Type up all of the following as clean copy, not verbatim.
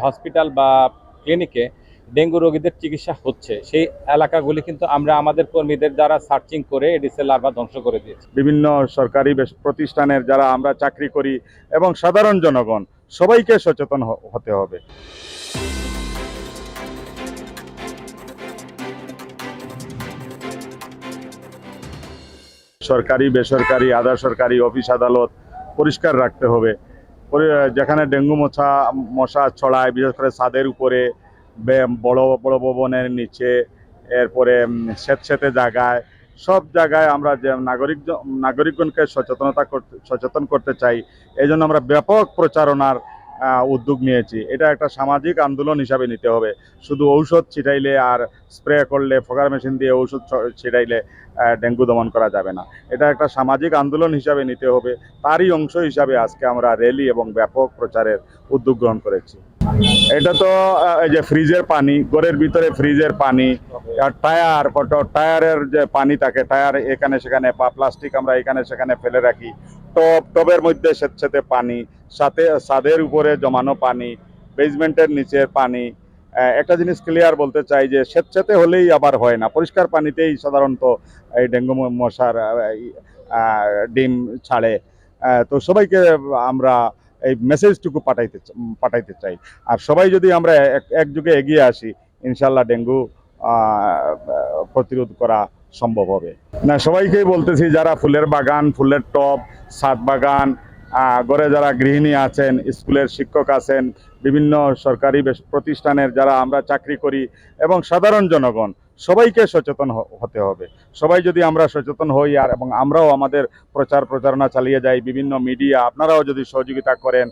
Hospital বা ক্লিনিকে dengue রোগীদের চিকিৎসা হচ্ছে সেই এলাকাগুলি কিন্তু আমরা আমাদের কর্মীদের দ্বারা সার্চিং করে এডিসের লার্ভা ধ্বংস করে দিয়েছি। বিভিন্ন সরকারি প্রতিষ্ঠানের যারা আমরা চাকরি করি এবং সাধারণ জনগণ সবাইকে সচেতন হতে হবে। সরকারি বেসরকারি আধা সরকারি অফিস আদালত পরিষ্কার রাখতে হবে। যেখানে ডেঙ্গু মশা ছড়ায়, বিশেষ করে ছাদের উপরে, বড় বড় ভবনের নিচে, এরপরে স্যাঁতস্যাঁতে জায়গায়, সব জায়গায় আমরা যে নাগরিকগণকে সচেতন করতে চাই। এই জন্য আমরা ব্যাপক প্রচারণার উদ্যোগ নিয়েছি। এটা একটা সামাজিক আন্দোলন হিসাবে নিতে হবে। শুধু ঔষধ ছিটাইলে আর স্প্রে করলে, ফগার মেশিন দিয়ে ঔষধ ছিটাইলে ডেঙ্গু দমন করা যাবে না। এটা একটা সামাজিক আন্দোলন হিসাবে নিতে হবে। তারই অংশ হিসাবে আজকে আমরা র্যালি এবং ব্যাপক প্রচারের উদ্যোগ গ্রহণ করেছি। এটা তো এই যে ফ্রিজের পানি, ঘরের ভিতরে ফ্রিজের পানি, আর টায়ারের যে পানি থাকে, টায়ার এখানে সেখানে, বা প্লাস্টিক আমরা এখানে সেখানে ফেলে রাখি, টবের মধ্যে স্যাঁতস্যাঁতে পানি, সাথে ছাদের উপরে জমানো পানি, বেসমেন্টের নিচের পানি। একটা জিনিস ক্লিয়ার বলতে চাই যে স্যাঁতস্যাঁতে হলেই আবার হয় না, পরিষ্কার পানিতেই সাধারণত এই ডেঙ্গু মশার ডিম ছাড়ে। তো সবাইকে আমরা এই মেসেজটুকু পাঠাইতে চাই। আর সবাই যদি আমরা একযোগে এগিয়ে আসি, ইনশাল্লাহ ডেঙ্গু প্রতিরোধ করা সম্ভব হবে। না, সবাইকেই বলতেছি, যারা ফুলের বাগান, ফুলের টব, ছাদ বাগান, ঘরে যারা গৃহিণী আছেন, স্কুলের শিক্ষক আছেন, বিভিন্ন সরকারি প্রতিষ্ঠানের যারা আমরা চাকরি করি এবং সাধারণ জনগণ সবাইকে সচেতন হতে হবে। সবাই যদি আমরা সচেতন হই আর এবং আমরাও আমাদের প্রচারণা চালিয়ে যাই, বিভিন্ন মিডিয়া আপনারাও যদি সহযোগিতা করেন,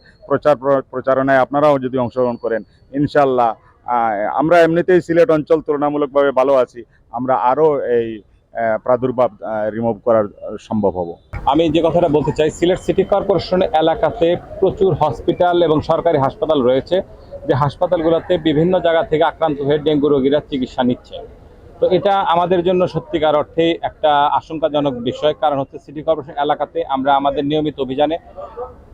প্রচারণায় আপনারাও যদি অংশগ্রহণ করেন, ইনশাল্লাহ আমরা এমনিতেই সিলেট অঞ্চল তুলনামূলকভাবে ভালো আছি, আমরা আরও এই প্রাদুর্ভাব রিমুভ করার সম্ভব হব। আমি যে কথাটা বলতে চাই, সিলেট সিটি কর্পোরেশনের এলাকাতে প্রচুর হসপিটাল এবং সরকারি হাসপাতাল রয়েছে, যে হাসপাতালগুলোতে বিভিন্ন জায়গা থেকে আক্রান্ত হয়ে ডেঙ্গু রোগীরা চিকিৎসা নিচ্ছে। তো এটা আমাদের জন্য সত্যিকার অর্থে একটা আশঙ্কাজনক বিষয়। কারণ হচ্ছে সিটি কর্পোরেশন এলাকাতে আমরা আমাদের নিয়মিত অভিযানে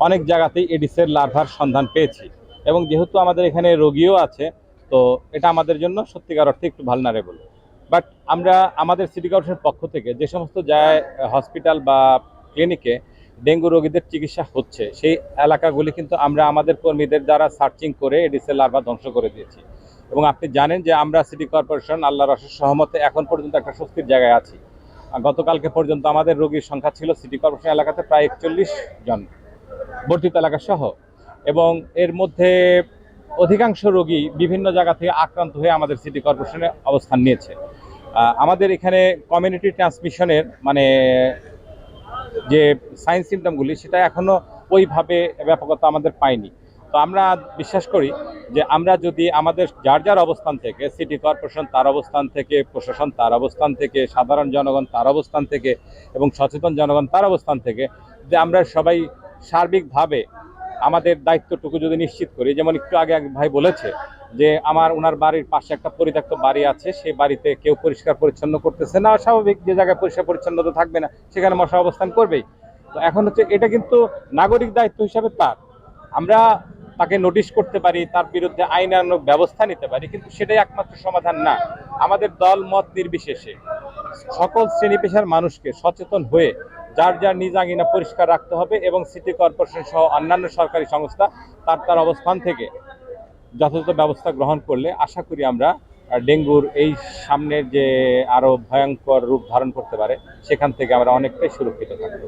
অনেক জায়গাতেই এডিসের লার্ভার সন্ধান পেয়েছি, এবং যেহেতু আমাদের এখানে রোগীও আছে, তো এটা আমাদের জন্য সত্যিকার অর্থে একটু ভালনারেবল। বাট আমরা আমাদের সিটি কর্পোরেশনের পক্ষ থেকে যে সমস্ত জায়গায় হসপিটাল বা ক্লিনিকে ডেঙ্গু রোগীদের চিকিৎসা হচ্ছে সেই এলাকাগুলি কিন্তু আমরা আমাদের কর্মীদের দ্বারা সার্চিং করে এডিসের লার্ভা ধ্বংস করে দিয়েছি। এবং আপনি জানেন যে আমরা সিটি কর্পোরেশন আল্লাহর অশেষ সহমতে এখন পর্যন্ত একটা স্বস্তির জায়গায় আছি। গতকালকে পর্যন্ত আমাদের রোগীর সংখ্যা ছিল সিটি কর্পোরেশন এলাকাতে প্রায় 41 জন, বর্ধিত এলাকা সহ, এবং এর মধ্যে অধিকাংশ রোগী বিভিন্ন জায়গা থেকে আক্রান্ত হয়ে আমাদের সিটি কর্পোরেশনে অবস্থান নিয়েছে। আমাদের এখানে কমিউনিটি ট্রান্সমিশনের মানে যে সাইন সিমটমগুলি, সেটা এখনও ওইভাবে ব্যাপকতা আমাদের পাইনি। তো আমরা বিশ্বাস করি যে আমরা যদি আমাদের যার যার অবস্থান থেকে, সিটি কর্পোরেশন তার অবস্থান থেকে, প্রশাসন তার অবস্থান থেকে, সাধারণ জনগণ তার অবস্থান থেকে এবং সচেতন জনগণ তার অবস্থান থেকে, যে আমরা সবাই সার্বিকভাবে আমাদের দায়িত্বটুকু যদি নিশ্চিত করি। যেমন একটু আগে এক ভাই বলেছে যে ওনার বাড়ির পাশে একটা পরিত্যক্ত বাড়ি আছে, সেই বাড়িতে কেউ পরিষ্কার পরিচ্ছন্ন করতেছে না। স্বাভাবিক, যে জায়গায় পরিষ্কার পরিচ্ছন্নতা থাকবে না সেখানে মশা অবস্থান করবেই। তো এখন হচ্ছে এটা কিন্তু নাগরিক দায়িত্ব হিসাবে আমরা তাকে নোটিশ করতে পারি, তার বিরুদ্ধে আইনানুগ ব্যবস্থা নিতে পারি, কিন্তু সেটাই একমাত্র সমাধান না। আমাদের দল মত নির্বিশেষে সকল শ্রেণী পেশার মানুষকে সচেতন হয়ে যার যার নিজ আঙিনা পরিষ্কার রাখতে হবে, এবং সিটি কর্পোরেশন সহ অন্যান্য সরকারি সংস্থা তার অবস্থান থেকে যথাযথ ব্যবস্থা গ্রহণ করলে আশা করি আমরা ডেঙ্গুর এই সামনের যে আরো ভয়ঙ্কর রূপ ধারণ করতে পারে সেখান থেকে আমরা অনেকটাই সুরক্ষিত থাকব।